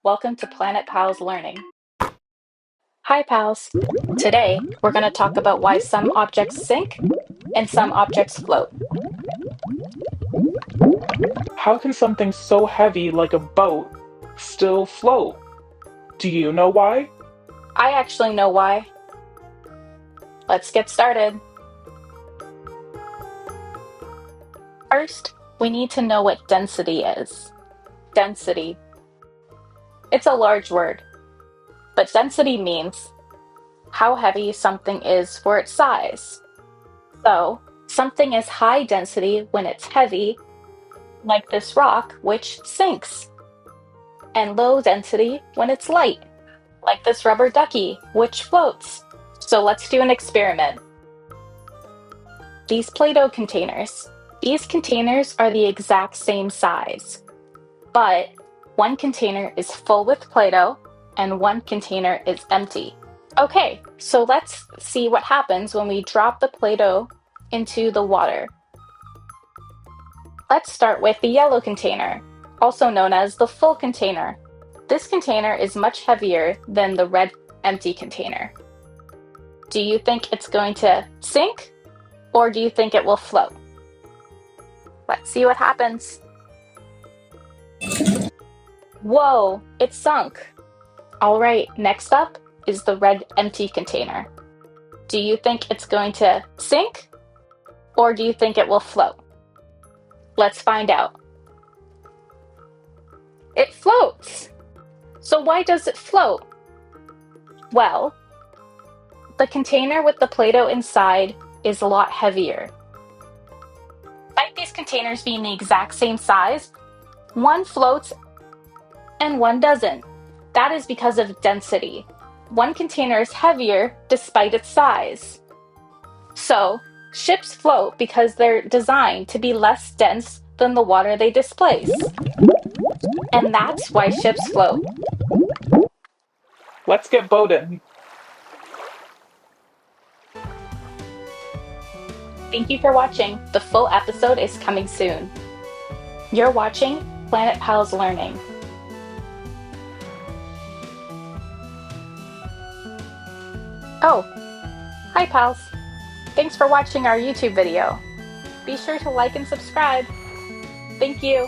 Welcome to Planet Pals Learning. Hi pals! Today we're going to talk about why some objects sink and some objects float. How can something so heavy like a boat still float? Do you know why? I actually know why. Let's get started. First, we need to know what density is. Density. It's a large word, but density means how heavy something is for its size. So, something is high density when it's heavy, like this rock, which sinks, and low density when it's light, like this rubber ducky, which floats. So let's do an experiment. These play-doh containers. These containers are the exact same size, but one container is full with play-doh and one container is empty. Okay, so let's see what happens when we drop the play-doh into the water. Let's start with the yellow container, also known as the full container. This container is much heavier than the red empty container. Do you think it's going to sink, or do you think it will float? Let's see what happens. Whoa, it sunk. All right, next up is the red empty container. Do you think it's going to sink, or do you think it will float? Let's find out. It floats. So why does it float? Well, the container with the play-doh inside is a lot heavier. Despite these containers being the exact same size, one floats and one doesn't. That is because of density. One container is heavier despite its size. So, ships float because they're designed to be less dense than the water they displace. And that's why ships float. Let's get boating. Thank you for watching. The full episode is coming soon. You're watching Planet Pals Learning. Oh, hi pals. Thanks for watching our YouTube video. Be sure to like and subscribe. Thank you.